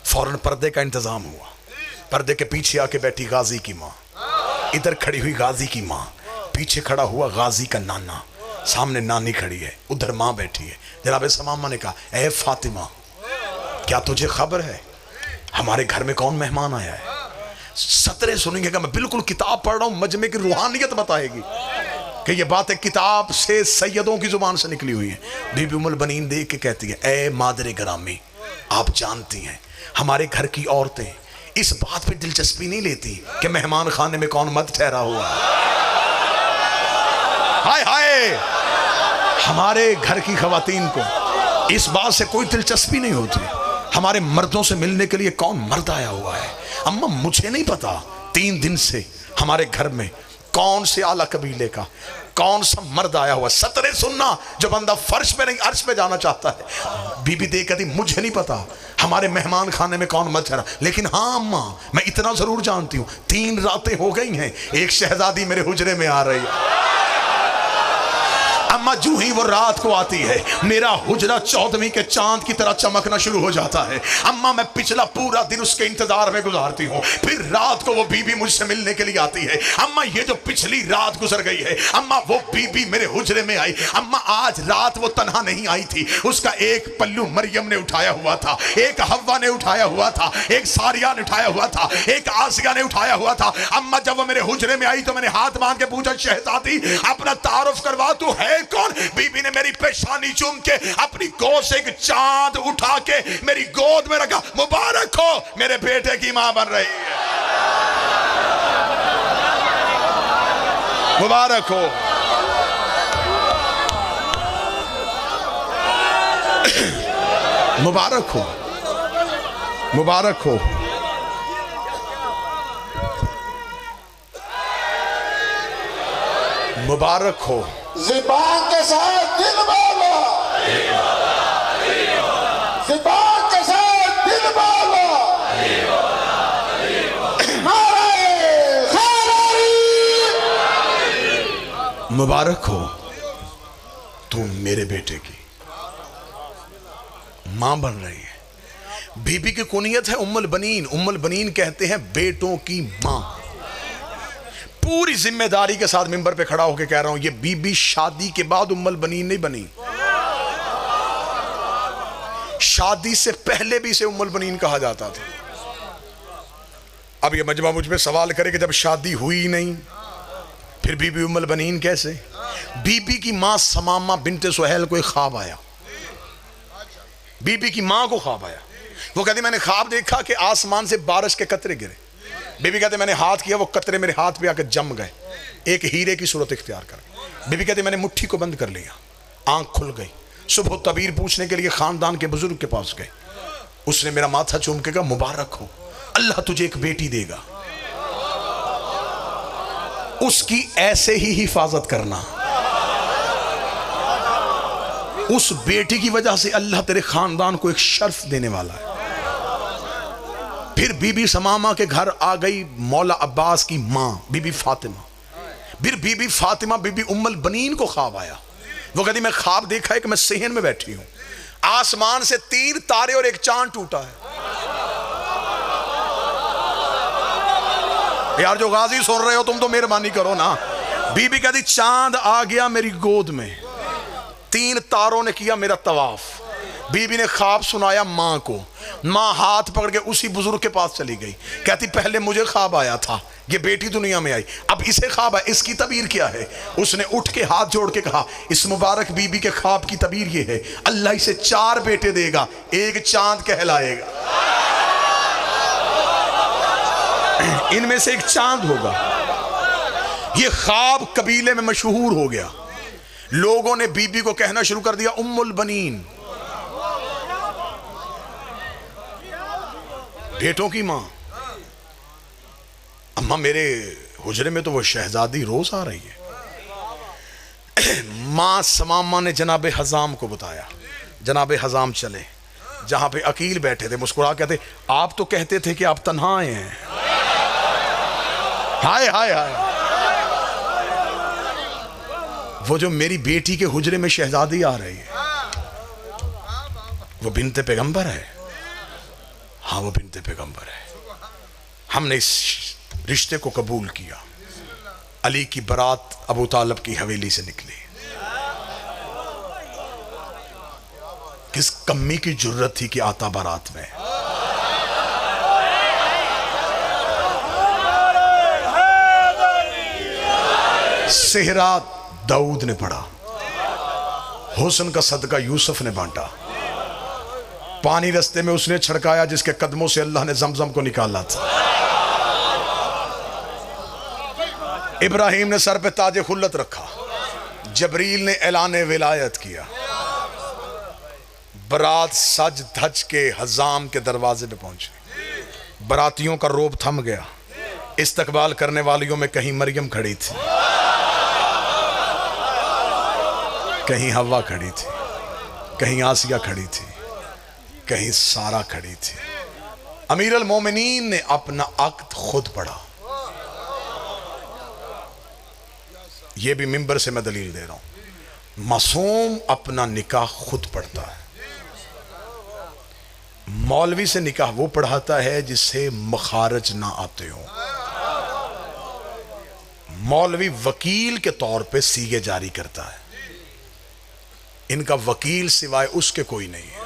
फौरन पर्दे का इंतजाम हुआ। पर्दे के पीछे आके बैठी गाजी की माँ, इधर खड़ी हुई गाजी की माँ, पीछे खड़ा हुआ गाजी का नाना, सामने नानी खड़ी है, उधर माँ बैठी है। जनाब समामा ने कहा, ए फातिमा, क्या तुझे खबर है हमारे घर में कौन मेहमान आया है? सतरे सुनेंगे कि मैं बिल्कुल किताब पढ़ रहा हूं, मजमे की रूहानियत बताएगी कि ये बातें किताब से सैयदों की जुबान से निकली हुई है। बीबी उम्मुल बनीन देख के कहती है, ए मादरे ग्रामी, आप जानती हैं हमारे घर की औरतें इस बात पे दिलचस्पी नहीं लेती कि मेहमान खाने में कौन मत ठहरा हुआ। हाय हाय, हमारे घर की खवातीन को इस बात से कोई दिलचस्पी नहीं होती हमारे मर्दों से मिलने के लिए कौन मर्द आया हुआ है। अम्मा मुझे नहीं पता 3 दिन से हमारे घर में कौन से आला कबीले का कौन सा मर्द आया हुआ। सतरे सुनना जो बंदा फर्श पे नहीं अर्श पे जाना चाहता है। बीबी देख कहती मुझे नहीं पता हमारे मेहमान खाने में कौन मत चला, लेकिन हाँ अम्मा मैं इतना जरूर जानती हूँ 3 रातें हो गई हैं, एक शहजादी मेरे हुजरे में आ रही है। अम्मा जूं ही वो रात को आती है मेरा हुजरा 14वीं के चांद की तरह चमकना शुरू हो जाता है। अम्मा मैं पिछला पूरा दिन उसके इंतजार में गुजारती हूँ, फिर रात को वो बीबी मुझसे मिलने के लिए आती है। अम्मा ये जो पिछली रात गुजर गई है अम्मा वो बीबी मेरे हुजरे में आई। अम्मा आज रात वो तन्हा नहीं आई थी, उसका एक पल्लू मरियम ने उठाया हुआ था, एक हव्वा ने उठाया हुआ था, एक सारिया ने उठाया हुआ था, एक आसिया ने उठाया हुआ था। अम्मा जब वो मेरे हुजरे में आई तो मैंने हाथ बांध के पूछा शहजादी अपना तारुफ करवा तू है कौन। बीबी ने मेरी पेशानी चूम के अपनी गोद से एक चांद उठा के मेरी गोद में रखा। मुबारक हो मेरे बेटे की मां बन रही है, मुबारक हो। मुबारक हो, मुबारक हो। मुबारक हो। ज़ुबान के साथ दिल बोलो, ज़ुबान के साथ दिल बोलो। मुबारक हो तू मेरे बेटे की मां बन रही है। बीबी की कुनियत है उम्मुल बनीन। उम्मुल बनीन कहते हैं बेटों की मां। पूरी जिम्मेदारी के साथ मिंबर पे खड़ा होकर कह रहा हूं ये बीबी शादी के बाद उम्मुल बनीन नहीं बनी, शादी से पहले भी इसे उम्मुल बनीन कहा जाता था। अब ये मजमा मुझ पे सवाल करे कि जब शादी हुई नहीं फिर बीबी उम्मुल बनीन कैसे। बीबी की मां समामा बिनते सुहैल को एक ख्वाब आया, बीबी की मां को ख्वाब आया। वो कहती मैंने ख्वाब देखा कि आसमान से बारिश के कतरे गिरे। बीबी कहते मैंने हाथ किया वो कतरे मेरे हाथ पे आकर जम गए, एक हीरे की सूरत इख्तियार कर। बीबी कहते मैंने मुट्ठी को बंद कर लिया, आंख खुल गई। सुबह तबीर पूछने के लिए खानदान के बुजुर्ग के पास गए। उसने मेरा माथा चूम के कहा मुबारक हो अल्लाह तुझे एक बेटी देगा, उसकी ऐसे ही हिफाजत करना, उस बेटी की वजह से अल्लाह तेरे खानदान को एक शर्फ देने वाला है। फिर बीबी समामा के घर आ गई मौला अब्बास की मां बीबी फातिमा। फिर बीबी फातिमा बीबी उम्मुल बनीन को ख्वाब आया। वो कहती मैं ख्वाब देखा है कि मैं सेहन में बैठी हूं, आसमान से 3 तारे और एक चांद टूटा है। यार जो गाजी सुन रहे हो तुम तो मेहरबानी करो ना। बीबी कहती चांद आ गया मेरी गोद में, 3 तारों ने किया मेरा तवाफ। बीबी ने ख्वाब सुनाया मां को, मां हाथ पकड़ के उसी बुजुर्ग के पास चली गई। कहती पहले मुझे ख्वाब आया था ये बेटी दुनिया में आई, अब इसे ख्वाब है, इसकी तबीर क्या है। उसने उठ के हाथ जोड़ के कहा इस मुबारक बीबी के ख्वाब की तबीर ये है अल्लाह इसे 4 बेटे देगा, एक चांद कहलाएगा, इनमें से एक चांद होगा। ये ख्वाब कबीले में मशहूर हो गया। लोगों ने बीबी को कहना शुरू कर दिया उम्मुल बनीन, बेटों की मां। अम्मा मेरे हुजरे में तो वो शहजादी रोज आ रही है। मां समामा ने जनाबे हजाम को बताया। जनाबे हजाम चले जहां पे अकील बैठे थे, मुस्कुरा कहते आप तो कहते थे कि आप तन्हा आए हैं। हाय हाय हाय, वो जो मेरी बेटी के हुजरे में शहजादी आ रही है वो बिनते पैगंबर है। हाँ वो बिनते पैगंबर है। हमने इस रिश्ते को कबूल किया। अली की बारात अबू तालिब की हवेली से निकली। किस कम्मी की जुर्रत थी कि आता बारात में। सेहरा दाऊद ने पढ़ा, हुस्न का सदका यूसुफ ने बांटा, पानी रास्ते में उसने छिड़काया जिसके कदमों से अल्लाह ने जमजम को निकाला था। इब्राहिम ने सर पे ताजे खुल्लत रखा, जबरील ने ऐलान विलायत किया, बारात सज धज के हजाम के दरवाजे पे पहुंची। बारातियों का रोब थम गया। इस्तकबाल करने वालियों में कहीं मरियम खड़ी थी, कहीं हवा खड़ी थी, कहीं आसिया खड़ी थी, कहीं सारा खड़ी थी। अमीर अल मोमिनीन ने अपना अक्द खुद पढ़ा। यह भी मिंबर से मैं दलील दे रहा हूं। मासूम अपना निकाह खुद पढ़ता है। मौलवी से निकाह वो पढ़ाता है जिससे मखारज ना आते हो। मौलवी वकील के तौर पे सीगे जारी करता है। इनका वकील सिवाय उसके कोई नहीं है।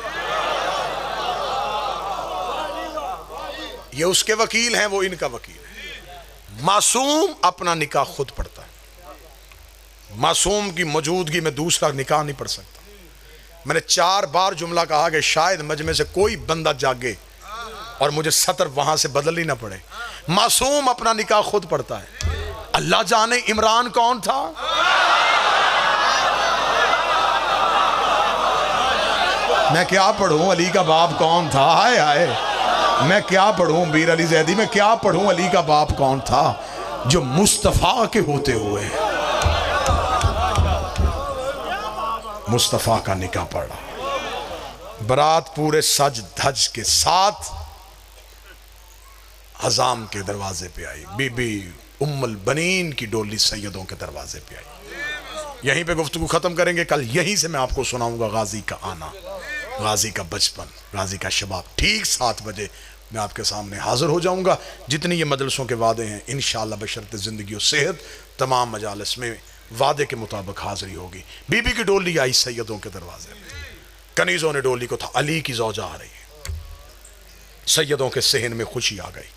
ये उसके वकील हैं, वो इनका वकील है। मासूम अपना निकाह खुद पढ़ता है। मासूम की मौजूदगी में दूसरा निकाह नहीं पढ़ सकता। मैंने 4 बार जुमला कहा कि शायद मजमे से कोई बंदा जागे और मुझे सतर वहां से बदलनी ना पड़े। मासूम अपना निकाह खुद पढ़ता है। अल्लाह जाने इमरान कौन था। मैं क्या पढ़ूं अली का बाप कौन था। हाय हाय, मैं क्या पढ़ूं बीर अली जैदी, मैं क्या पढ़ूं अली का बाप कौन था जो मुस्तफा के होते हुए मुस्तफा का निकाह पढ़ा। बारात पूरे सज धज के साथ हजाम के दरवाजे पे आई। बीबी उम्मुल बनीन की डोली सैयदों के दरवाजे पे आई। यहीं पे गुफ्तगू खत्म करेंगे। कल यहीं से मैं आपको सुनाऊंगा गाजी का आना, गाजी का बचपन, गाजी का शबाब। ठीक 7 बजे मैं आपके सामने हाजिर हो जाऊंगा। जितनी ये मदरसों के वादे हैं इंशाअल्लाह बशर्ते ज़िंदगी और सेहत तमाम मजालिस में वादे के मुताबिक हाजिरी होगी। बीबी की डोली आई सैयदों के दरवाजे में। कनीज़ों ने डोली को था, अली की ज़ौजा आ रही है। सैयदों के सहन में खुशी आ गई।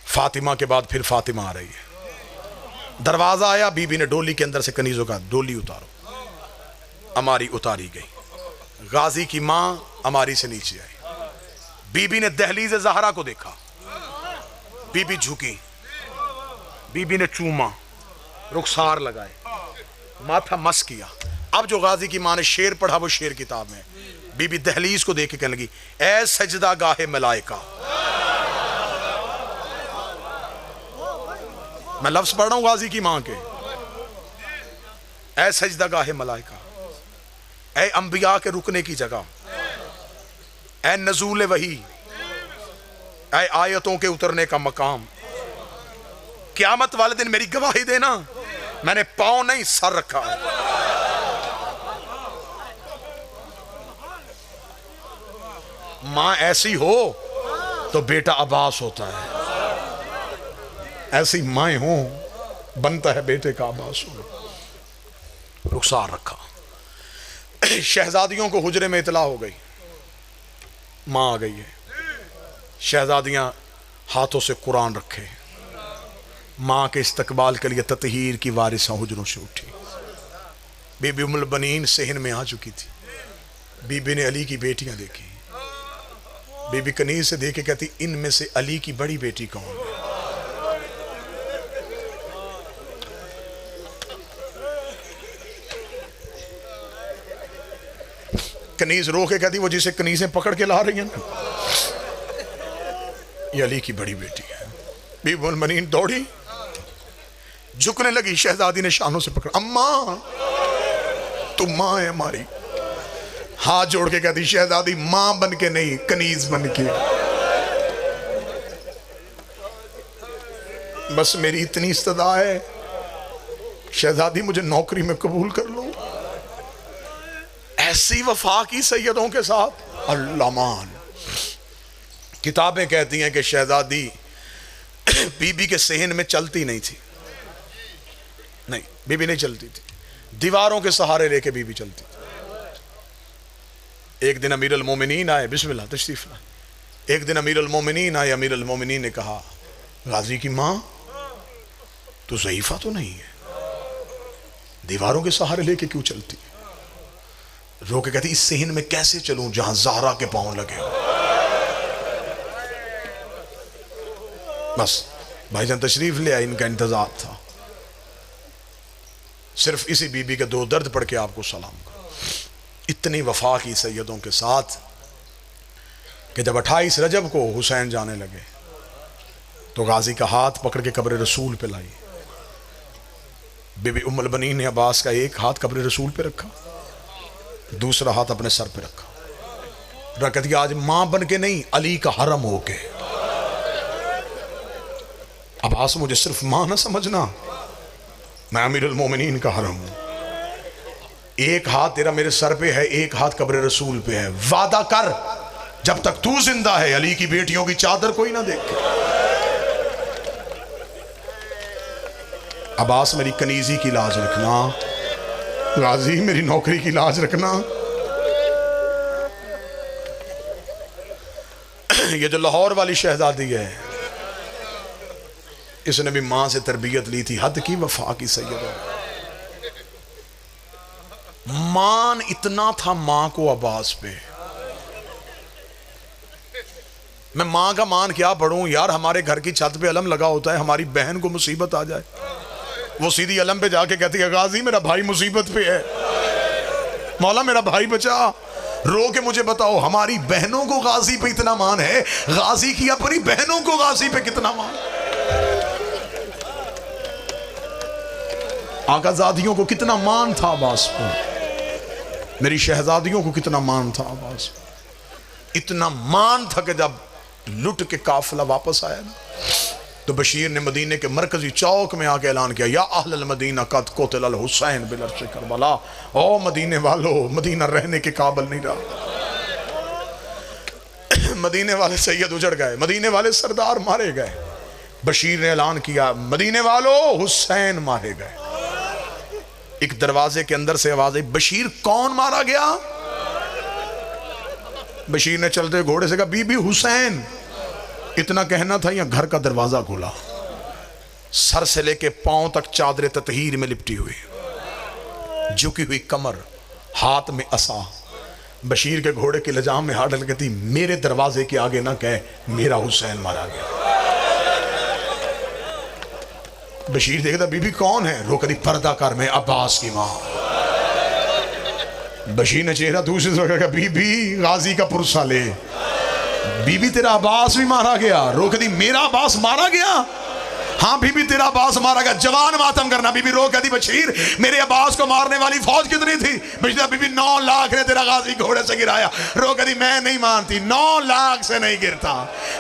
फातिमा के बाद फिर फातिमा आ रही है। दरवाज़ा आया, बीबी ने डोली के अंदर से कनीज़ों का डोली उतारो। अमारी उतारी गई। गाजी की माँ अमारी से नीचे आई। बीबी ने दहलीज ज़हरा को देखा। बीबी झुकी, बीबी ने चूमा, रुखसार लगाए, माथा मस किया। अब जो गाजी की माँ ने शेर पढ़ा वो शेर किताब में। बीबी दहलीज को देख के कहने लगी, ऐ सजदा गाहे मलाइका। मैं लफ्ज पढ़ रहा हूं गाजी की मां के। ऐ सजदा गाहे मलाइका, ऐ अंबिया के रुकने की जगह, ऐ नजूल वही, ऐ आयतों के उतरने का मकाम। क़यामत वाले दिन मेरी गवाही देना, मैंने पांव नहीं सर रखा है। मां ऐसी हो तो बेटा अब्बास होता है, ऐसी माएँ हो बनता है बेटे का अब्बास होना। रुखसार रखा। शहजादियों को हुजरे में इतला हो गई, मां आ गई है। शहजादियां हाथों से कुरान रखे। मां के इस्तकबाल के लिए ततहीर की वारिसा हुजरों से उठी। बीबी उम्मुल बनीन सहन में आ चुकी थी। बीबी ने अली की बेटियां देखी। बीबी कनीज से देखे कहती, इनमें से अली की बड़ी बेटी कौन है। कनीज रो के कहती, वो जिसे कनीजें पकड़ के ला रही हैं ना, ये अली की बड़ी बेटी है। बीबी उम्मुल बनीन दौड़ी, झुकने लगी। शहजादी ने शानों से पकड़ा, अम्मा तुम मां है हमारी। हाथ जोड़ के कहती, शहजादी मां बन के नहीं, कनीज बन के। बस मेरी इतनी इस्तदा है, शहजादी मुझे नौकरी में कबूल कर लो। ऐसी वफा की सैयदों के साथ। अल्लाह मान। किताबें कहती हैं कि शहजादी बीबी के सहन में चलती नहीं थी। नहीं, बीबी नहीं चलती थी, दीवारों के सहारे लेके बीबी चलती थी। एक दिन अमीर अल मोमिनीन आए, बिस्मिल्लाह तशरीफ ला। एक दिन अमीर अल मोमिनीन आए। अमीर अल मोमिनीन ने कहा, गाजी की मां तू ज़ईफा तो नहीं है, दीवारों के सहारे लेके क्यों चलती है। रो के कहती, इस सहन में कैसे चलूं जहां ज़हरा के पांव लगे हो। बस भाईजान तशरीफ ले आए, इनका इंतजार था। सिर्फ इसी बीबी के 2 दर्द पढ़ के आपको सलाम करो। इतनी वफा की सैयदों के साथ कि जब 28 रजब को हुसैन जाने लगे तो गाजी का हाथ पकड़ के कब्र रसूल पे लाई। बीबी उम्मुल बनीन ने अब्बास का एक हाथ कब्र रसूल पे रखा, दूसरा हाथ अपने सर पे रखा, रख दिया आज मां बन के नहीं, अली का हरम होके। अब्बास मुझे सिर्फ मां ना समझना, मैं अमीरुल मोमिनीन का हरम हूं। एक हाथ तेरा मेरे सर पे है, एक हाथ कब्र रसूल पे है। वादा कर जब तक तू जिंदा है अली की बेटियों की चादर कोई ना देखे। अब्बास मेरी कनीजी की लाज रखना, गाजी मेरी नौकरी की लाज रखना। ये जो लाहौर वाली शहजादी है, इसने भी मां से तरबियत ली थी, हद की वफा की सैयदा। मान इतना था मां को अब्बास पे। मैं मां का मान क्या पढ़ूं यार, हमारे घर की छत पे अलम लगा होता है, हमारी बहन को मुसीबत आ जाए, वो सीधी अलम पे जाके कहती है गाजी मेरा भाई मुसीबत पे है, मौला मेरा भाई बचा, रो के मुझे बताओ। हमारी बहनों को गाजी पे इतना मान है, गाजी की अपनी बहनों को गाजी पे कितना मान। आकाजादियों को कितना मान था अब्बास पे, मेरी शहजादियों को कितना मान था अब्बास पे। इतना मान था कि जब लुट के काफिला वापस आया ना, तो बशीर ने मदीने के मरकजी चौक में आके ऐलान किया, या अहल मदीना कद कोतिल अल हुसैन बिल अर्श करबला। ओ मदीने वालों, मदीना रहने के काबिल नहीं रहा। मदीने वाले सैयद उजड़ गए, मदीने वाले सरदार मारे गए। बशीर ने ऐलान किया, मदीने वालों हुसैन मारे गए। एक दरवाजे के अंदर से आवाज आई, बशीर कौन मारा गया? बशीर ने चलते घोड़े से कहा, बीबी हुसैन। इतना कहना था, या घर का दरवाजा खोला, सर से लेके पांव तक चादर ततहीर में लिपटी हुई, झुकी हुई कमर, हाथ में असा। बशीर के घोड़े की लजाम में हाथ डाल के थी, मेरे दरवाजे के आगे ना कहे मेरा हुसैन मारा गया। बशीर देखता, बीबी कौन है? रो कदी पर्दा कर, मैं अब्बास की मां। बशीर ने चेहरा दूसरी तरफ कहा, बीबी गाजी का पुरसा ले। बीबी तेरा अब्बास भी मारा गया। रो कदी मेरा अब्बास मारा गया? हाँ बीबी तेरा अब्बास मारा गया। जवान मातम करना। बीबी रो कहती, बशीर मेरे अब्बास को मारने वाली फौज कितनी थी? बशीर, बीबी 9 लाख ने तेरा गाजी घोड़े से गिराया। रो कहती, मैं नहीं मानती, 9 लाख से नहीं गिरता,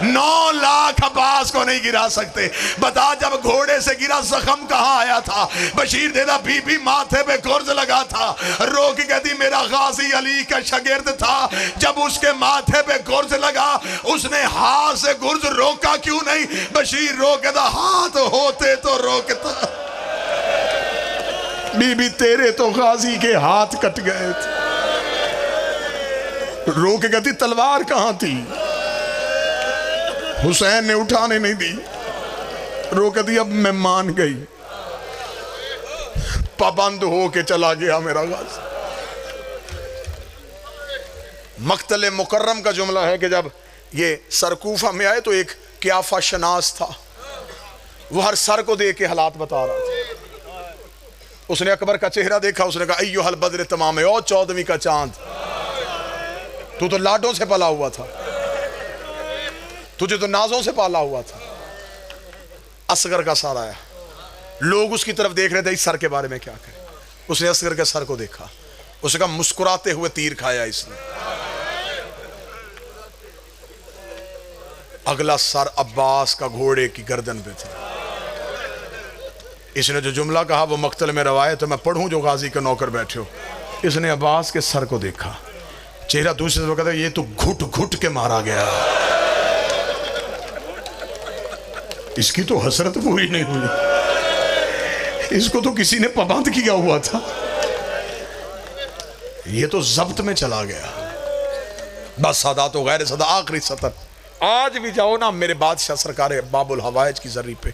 9 लाख अब्बास को नहीं गिरा सकते। बता जब घोड़े से गिरा जख्म कहाँ आया था? बशीर देता, बीबी माथे पे गुर्ज लगा था। रो की कहती, मेरा गाजी अली का शागिर्द था, जब उसके माथे पे गुर्ज लगा उसने हाथ से गुर्ज रोका क्यों नहीं? बशीर रो कहता, हाथ होते तो रोकता। बीबी तेरे तो गाजी के हाथ कट गए थे। रो के कहती, तलवार कहां थी? हुसैन ने उठाने नहीं दी। रो कहती, अब मैं मान गई, पाबंद हो के चला गया मेरा गाजी। मक्तल मुकर्रम का जुमला है कि जब ये सरकूफा में आए तो एक क्याफा शनास था, वो हर सर को देख के हालात बता रहा था। उसने अकबर का चेहरा देखा, उसने कहा, अय्युहल बद्र तमाम, ओ 14वीं का चांद, तू तो लाडों से पला हुआ था, तुझे तो नाजों से पाला हुआ था। असगर का सर आया, लोग उसकी तरफ देख रहे थे, इस सर के बारे में क्या करें। उसने असगर के सर को देखा, उसने कहा, मुस्कुराते हुए तीर खाया इसने। अगला सर अब्बास का घोड़े की गर्दन पे था। इसने जो जुमला कहा वो मक्तल में रवायत है, मैं पढ़ूं जो गाजी के नौकर बैठे हो। इसने अब्बास के सर को देखा, चेहरा दूसरे से कहता, ये तो घुट घुट के मारा गया, इसकी तो हसरत पूरी नहीं हुई, इसको तो किसी ने पाबंद किया हुआ था, ये तो जब्त में चला गया। बस सादा तो गैर सदा आखिरी सतर। आज भी जाओ ना मेरे बादशाह सरकार बाबुल हवाइज की जर्री पे,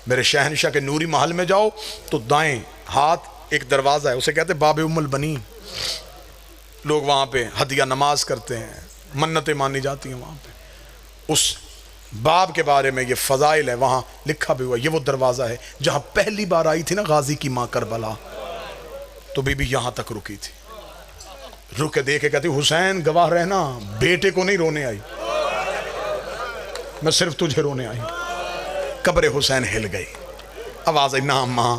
मेरे शहनशाह के नूरी महल में जाओ तो दाएं हाथ एक दरवाज़ा है, उसे कहते बाबे उम्मुल बनीन। लोग वहाँ पे हदिया नमाज करते हैं, मन्नतें मानी जाती हैं वहाँ पे। उस बाब के बारे में ये फ़ज़ाइल है, वहाँ लिखा भी हुआ। ये वो दरवाज़ा है जहाँ पहली बार आई थी ना गाजी की माँ करबला, तो बीबी यहाँ तक रुकी थी। रुक के देखे कहती हुसैन गवाह रहना, बेटे को नहीं रोने आई, मैं सिर्फ तुझे रोने आई। कब्र हुसैन हिल गई, आवाज आई ना अम्मा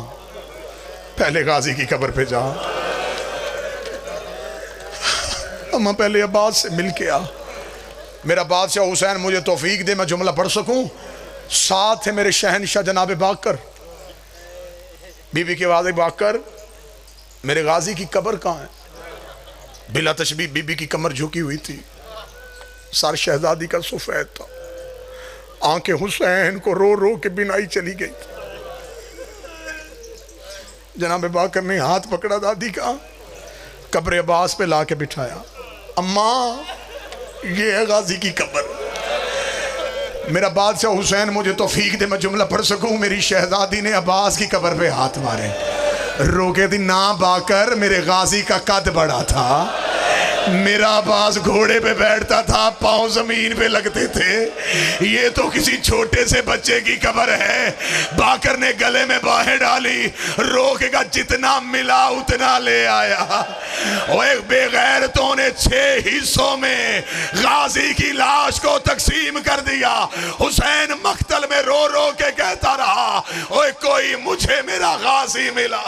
पहले गाजी की कब्र पे जा, अम्मा पहले अब्बास से मिल के आ, मेरा बादशाह हुसैन मुझे तौफीक दे मैं जुमला पढ़ सकूं, साथ है मेरे शहनशाह जनाब बाकर। बीबी की आवाज बाकर मेरे गाजी की कब्र कहाँ है? बिला तशबी बीबी की कमर झुकी हुई थी, सर शहजादी का सफेद था, आंखें हुसैन को रो रो के बिनाई चली गई। जनाब बाकर ने हाथ पकड़ा दादी का, कब्र अब्बास पे लाके बिठाया, अम्मा ये है गाजी की कब्र। मेरा बादशाह हुसैन मुझे तौफीक दे मैं जुमला पढ़ सकूं। मेरी शहजादी ने अब्बास की कब्र पे हाथ मारे, रोके दी ना बाकर मेरे गाजी का कद बड़ा था, मेरा अब्बास घोड़े पे बैठता था, पांव जमीन पे लगते थे, ये तो किसी छोटे से बच्चे की कब्र है। बाकर ने गले में बाहें डाली, रोकेगा जितना मिला उतना ले आया। और एक बेगैरतों ने 6 हिस्सों में गाजी की लाश को तकसीम कर दिया। हुसैन मख्तल में रो रो के कहता रहा, ओए कोई मुझे मेरा गाजी मिला।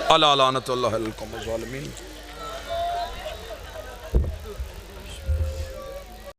अला लानतुल्लाह अलैकुम ज़ालिमीन।